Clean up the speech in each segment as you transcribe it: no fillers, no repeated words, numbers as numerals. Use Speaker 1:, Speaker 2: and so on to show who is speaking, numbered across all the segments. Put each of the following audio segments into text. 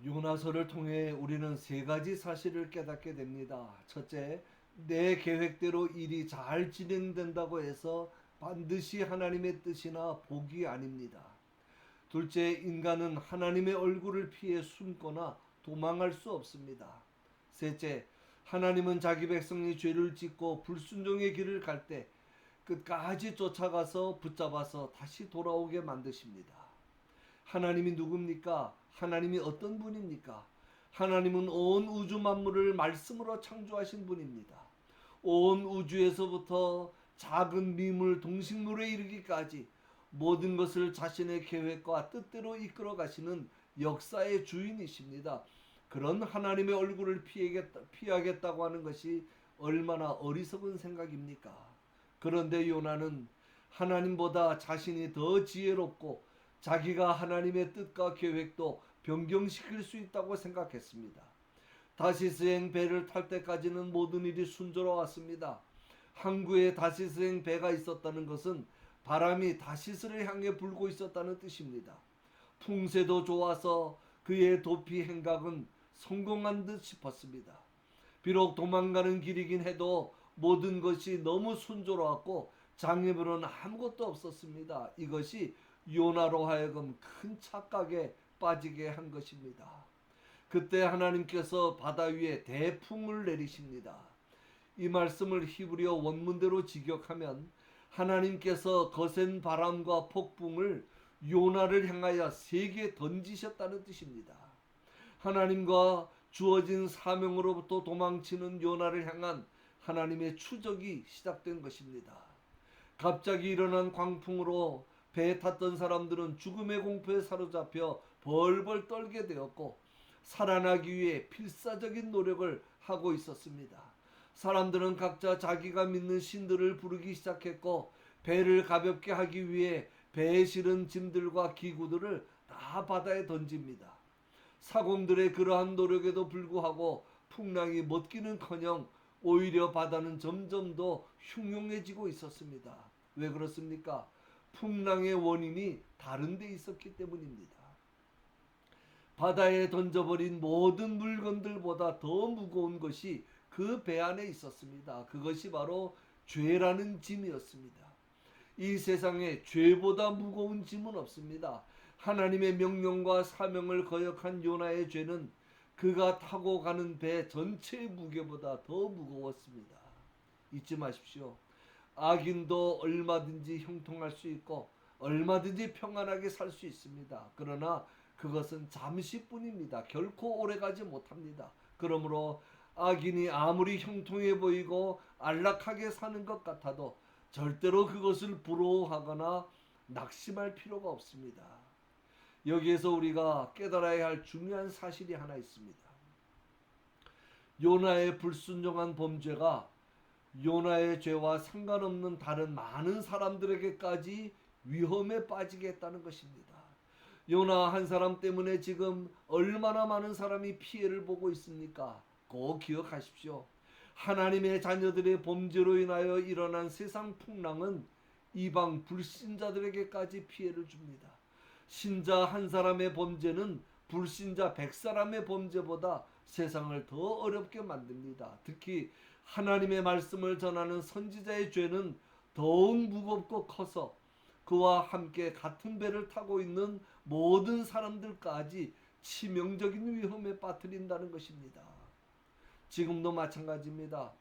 Speaker 1: 요나서를 통해 우리는 세 가지 사실을 깨닫게 됩니다. 첫째, 내 계획대로 일이 잘 진행된다고 해서 반드시 하나님의 뜻이나 복이 아닙니다. 둘째, 인간은 하나님의 얼굴을 피해 숨거나 도망할 수 없습니다. 셋째, 하나님은 자기 백성이 죄를 짓고 불순종의 길을 갈 때 끝까지 쫓아가서 붙잡아서 다시 돌아오게 만드십니다. 하나님이 누굽니까? 하나님이 어떤 분입니까? 하나님은 온 우주 만물을 말씀으로 창조하신 분입니다. 온 우주에서부터 작은 미물, 동식물에 이르기까지 모든 것을 자신의 계획과 뜻대로 이끌어 가시는 역사의 주인이십니다. 그런 하나님의 얼굴을 피하겠다고 하는 것이 얼마나 어리석은 생각입니까? 그런데 요나는 하나님보다 자신이 더 지혜롭고 자기가 하나님의 뜻과 계획도 변경시킬 수 있다고 생각했습니다. 다시스행 배를 탈 때까지는 모든 일이 순조로웠습니다. 항구에 다시스행 배가 있었다는 것은 바람이 다시스를 향해 불고 있었다는 뜻입니다. 풍세도 좋아서 그의 도피 행각은 성공한 듯 싶었습니다. 비록 도망가는 길이긴 해도 모든 것이 너무 순조로웠고 장애물은 아무것도 없었습니다. 이것이 요나로 하여금 큰 착각에 빠지게 한 것입니다. 그때 하나님께서 바다 위에 대풍을 내리십니다. 이 말씀을 히브리어 원문대로 직역하면 하나님께서 거센 바람과 폭풍을 요나를 향하여 세게 던지셨다는 뜻입니다. 하나님과 주어진 사명으로부터 도망치는 요나를 향한 하나님의 추적이 시작된 것입니다. 갑자기 일어난 광풍으로 배에 탔던 사람들은 죽음의 공포에 사로잡혀 벌벌 떨게 되었고 살아나기 위해 필사적인 노력을 하고 있었습니다. 사람들은 각자 자기가 믿는 신들을 부르기 시작했고 배를 가볍게 하기 위해 배에 실은 짐들과 기구들을 다 바다에 던집니다. 사공들의 그러한 노력에도 불구하고 풍랑이 멎기는커녕 오히려 바다는 점점 더 흉흉해지고 있었습니다. 왜 그렇습니까? 풍랑의 원인이 다른 데 있었기 때문입니다. 바다에 던져버린 모든 물건들보다 더 무거운 것이 그 배 안에 있었습니다. 그것이 바로 죄라는 짐이었습니다. 이 세상에 죄보다 무거운 짐은 없습니다. 하나님의 명령과 사명을 거역한 요나의 죄는 그가 타고 가는 배 전체의 무게보다 더 무거웠습니다. 잊지 마십시오. 악인도 얼마든지 형통할 수 있고 얼마든지 평안하게 살 수 있습니다. 그러나 그것은 잠시뿐입니다. 결코 오래가지 못합니다. 그러므로 악인이 아무리 형통해 보이고 안락하게 사는 것 같아도 절대로 그것을 부러워하거나 낙심할 필요가 없습니다. 여기에서 우리가 깨달아야 할 중요한 사실이 하나 있습니다. 요나의 불순종한 범죄가 요나의 죄와 상관없는 다른 많은 사람들에게까지 위험에 빠지게 했다는 것입니다. 요나 한 사람 때문에 지금 얼마나 많은 사람이 피해를 보고 있습니까? 꼭 기억하십시오. 하나님의 자녀들의 범죄로 인하여 일어난 세상 풍랑은 이방 불신자들에게까지 피해를 줍니다. 신자 한 사람의 범죄는 불신자 100사람의 범죄보다 세상을 더 어렵게 만듭니다. 특히 하나님의 말씀을 전하는 선지자의 죄는 더욱 무겁고 커서 그와 함께 같은 배를 타고 있는 모든 사람들까지 치명적인 위험에 빠뜨린다는 것입니다. 지금도 마찬가지입니다.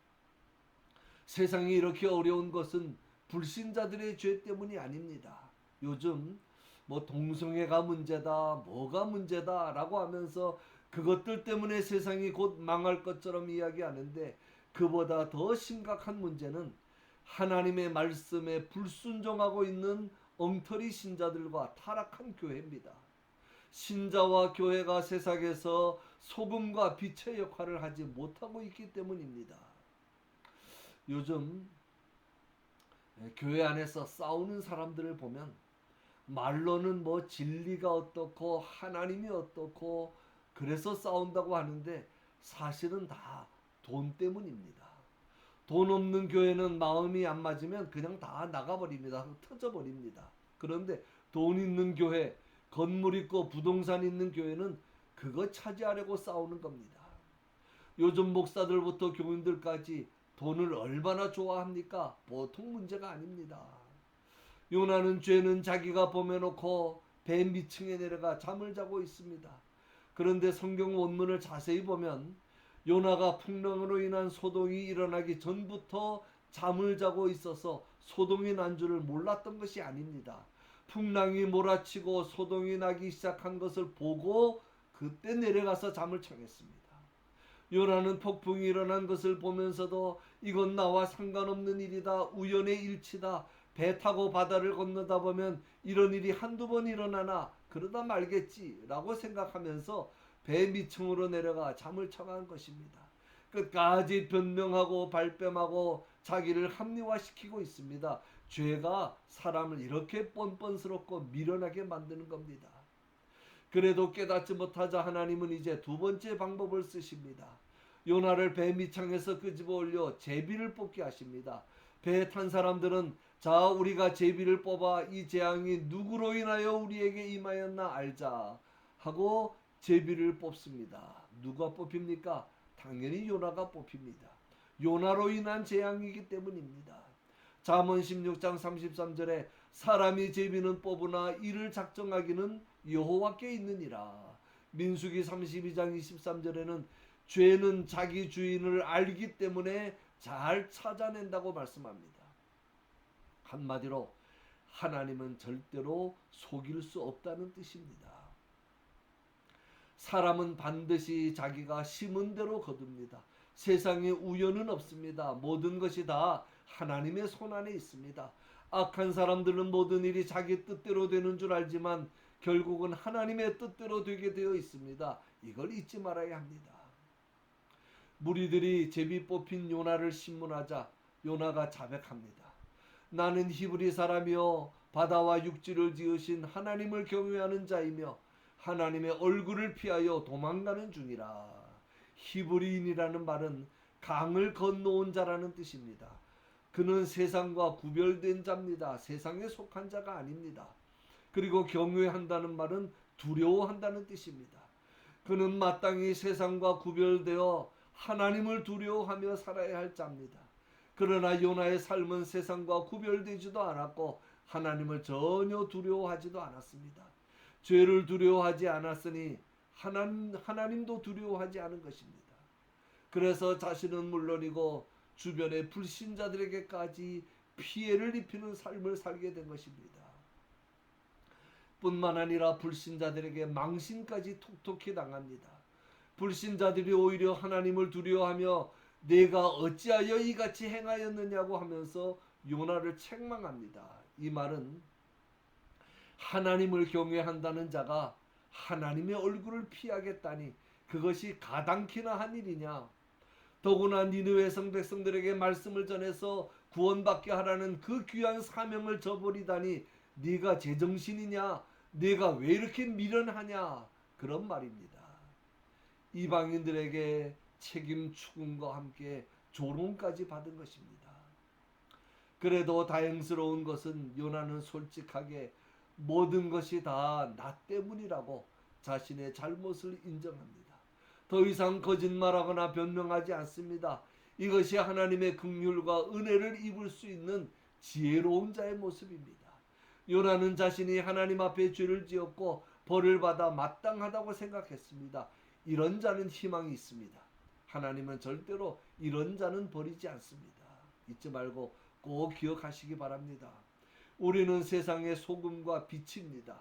Speaker 1: 세상이 이렇게 어려운 것은 불신자들의 죄 때문이 아닙니다. 요즘 동성애가 문제다, 뭐가 문제다 라고 하면서 그것들 때문에 세상이 곧 망할 것처럼 이야기하는데 그보다 더 심각한 문제는 하나님의 말씀에 불순종하고 있는 엉터리 신자들과 타락한 교회입니다. 신자와 교회가 세상에서 소금과 빛의 역할을 하지 못하고 있기 때문입니다. 요즘 교회 안에서 싸우는 사람들을 보면 말로는 진리가 어떻고 하나님이 어떻고 그래서 싸운다고 하는데 사실은 다 돈 때문입니다. 돈 없는 교회는 마음이 안 맞으면 그냥 다 나가버립니다. 터져버립니다. 그런데 돈 있는 교회, 건물 있고 부동산 있는 교회는 그거 차지하려고 싸우는 겁니다. 요즘 목사들부터 교인들까지 돈을 얼마나 좋아합니까? 보통 문제가 아닙니다. 요나는 죄는 자기가 범해놓고 배 밑층에 내려가 잠을 자고 있습니다. 그런데 성경 원문을 자세히 보면 요나가 풍랑으로 인한 소동이 일어나기 전부터 잠을 자고 있어서 소동이 난 줄을 몰랐던 것이 아닙니다. 풍랑이 몰아치고 소동이 나기 시작한 것을 보고 그때 내려가서 잠을 청했습니다. 요나는 폭풍이 일어난 것을 보면서도 이건 나와 상관없는 일이다, 우연의 일치다, 배 타고 바다를 건너다 보면 이런 일이 한두 번 일어나나 그러다 말겠지라고 생각하면서 배 밑층으로 내려가 잠을 청한 것입니다. 끝까지 변명하고 발뺌하고 자기를 합리화시키고 있습니다. 죄가 사람을 이렇게 뻔뻔스럽고 미련하게 만드는 겁니다. 그래도 깨닫지 못하자 하나님은 이제 두 번째 방법을 쓰십니다. 요나를 배 밑창에서 끄집어 올려 제비를 뽑게 하십니다. 배에 탄 사람들은 자, 우리가 제비를 뽑아 이 재앙이 누구로 인하여 우리에게 임하였나 알자 하고 제비를 뽑습니다. 누가 뽑힙니까? 당연히 요나가 뽑힙니다. 요나로 인한 재앙이기 때문입니다. 잠언 16장 33절에 사람이 제비는 뽑으나 이를 작정하기는 여호와께 있느니라. 민수기 32장 23절에는 죄는 자기 주인을 알기 때문에 잘 찾아낸다고 말씀합니다. 한마디로 하나님은 절대로 속일 수 없다는 뜻입니다. 사람은 반드시 자기가 심은 대로 거둡니다. 세상에 우연은 없습니다. 모든 것이 다 하나님의 손안에 있습니다. 악한 사람들은 모든 일이 자기 뜻대로 되는 줄 알지만 결국은 하나님의 뜻대로 되게 되어 있습니다. 이걸 잊지 말아야 합니다. 무리들이 제비 뽑힌 요나를 신문하자 요나가 자백합니다. 나는 히브리 사람이요 바다와 육지를 지으신 하나님을 경외하는 자이며 하나님의 얼굴을 피하여 도망가는 중이라. 히브리인이라는 말은 강을 건너온 자라는 뜻입니다. 그는 세상과 구별된 자입니다. 세상에 속한 자가 아닙니다. 그리고 경외한다는 말은 두려워한다는 뜻입니다. 그는 마땅히 세상과 구별되어 하나님을 두려워하며 살아야 할 자입니다. 그러나 요나의 삶은 세상과 구별되지도 않았고 하나님을 전혀 두려워하지도 않았습니다. 죄를 두려워하지 않았으니 하나님도 두려워하지 않은 것입니다. 그래서 자신은 물론이고 주변의 불신자들에게까지 피해를 입히는 삶을 살게 된 것입니다. 뿐만 아니라 불신자들에게 망신까지 톡톡히 당합니다. 불신자들이 오히려 하나님을 두려워하며 내가 어찌하여 이같이 행하였느냐고 하면서 요나를 책망합니다. 이 말은 하나님을 경외한다는 자가 하나님의 얼굴을 피하겠다니 그것이 가당키나 한 일이냐. 더구나 니느웨 성 백성들에게 말씀을 전해서 구원받게 하라는 그 귀한 사명을 저버리다니 네가 제정신이냐, 네가 왜 이렇게 미련하냐, 그런 말입니다. 이방인들에게 책임 추궁과 함께 조롱까지 받은 것입니다. 그래도 다행스러운 것은 요나는 솔직하게 모든 것이 다 나 때문이라고 자신의 잘못을 인정합니다. 더 이상 거짓말하거나 변명하지 않습니다. 이것이 하나님의 긍휼과 은혜를 입을 수 있는 지혜로운 자의 모습입니다. 요나는 자신이 하나님 앞에 죄를 지었고 벌을 받아 마땅하다고 생각했습니다. 이런 자는 희망이 있습니다. 하나님은 절대로 이런 자는 버리지 않습니다. 잊지 말고 꼭 기억하시기 바랍니다. 우리는 세상의 소금과 빛입니다.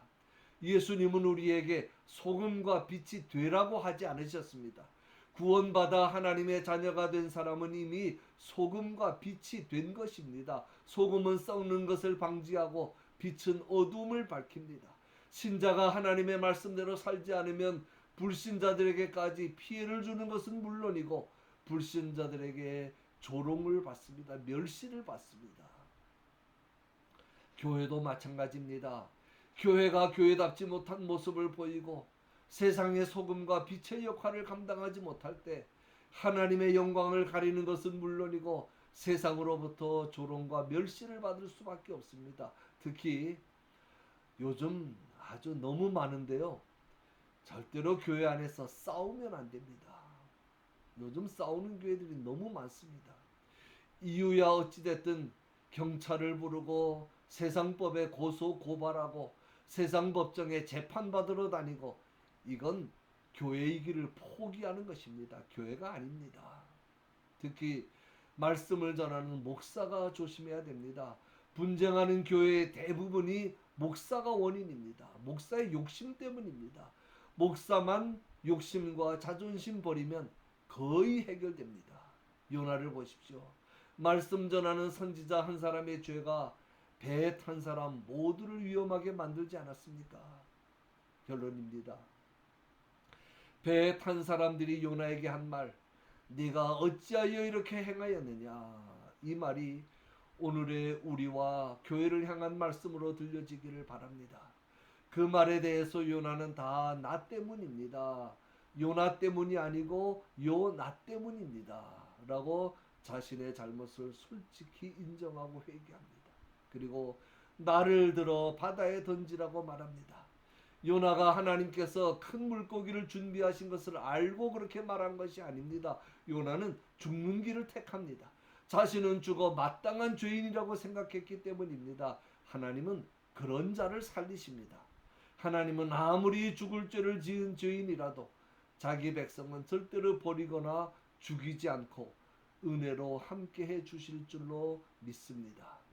Speaker 1: 예수님은 우리에게 소금과 빛이 되라고 하지 않으셨습니다. 구원받아 하나님의 자녀가 된 사람은 이미 소금과 빛이 된 것입니다. 소금은 썩는 것을 방지하고 빛은 어둠을 밝힙니다. 신자가 하나님의 말씀대로 살지 않으면 불신자들에게까지 피해를 주는 것은 물론이고 불신자들에게 조롱을 받습니다. 멸시를 받습니다. 교회도 마찬가지입니다. 교회가 교회답지 못한 모습을 보이고 세상의 소금과 빛의 역할을 감당하지 못할 때 하나님의 영광을 가리는 것은 물론이고 세상으로부터 조롱과 멸시를 받을 수밖에 없습니다. 특히 요즘 아주 너무 많은데요. 절대로 교회 안에서 싸우면 안 됩니다. 요즘 싸우는 교회들이 너무 많습니다. 이유야 어찌됐든 경찰을 부르고 세상법에 고소 고발하고 세상 법정에 재판받으러 다니고, 이건 교회의 길을 포기하는 것입니다. 교회가 아닙니다. 특히 말씀을 전하는 목사가 조심해야 됩니다. 분쟁하는 교회의 대부분이 목사가 원인입니다. 목사의 욕심 때문입니다. 목사만 욕심과 자존심 버리면 거의 해결됩니다. 요나를 보십시오. 말씀 전하는 선지자 한 사람의 죄가 배에 탄 사람 모두를 위험하게 만들지 않았습니까? 결론입니다. 배에 탄 사람들이 요나에게 한 말, 네가 어찌하여 이렇게 행하였느냐, 이 말이 오늘의 우리와 교회를 향한 말씀으로 들려지기를 바랍니다. 그 말에 대해서 요나는 다 나 때문입니다, 요나 때문이 아니고 요 나 때문입니다 라고 자신의 잘못을 솔직히 인정하고 회개합니다. 그리고 나를 들어 바다에 던지라고 말합니다. 요나가 하나님께서 큰 물고기를 준비하신 것을 알고 그렇게 말한 것이 아닙니다. 요나는 죽는 길을 택합니다. 자신은 죽어 마땅한 죄인이라고 생각했기 때문입니다. 하나님은 그런 자를 살리십니다. 하나님은 아무리 죽을 죄를 지은 죄인이라도 자기 백성은 절대로 버리거나 죽이지 않고 은혜로 함께해 주실 줄로 믿습니다.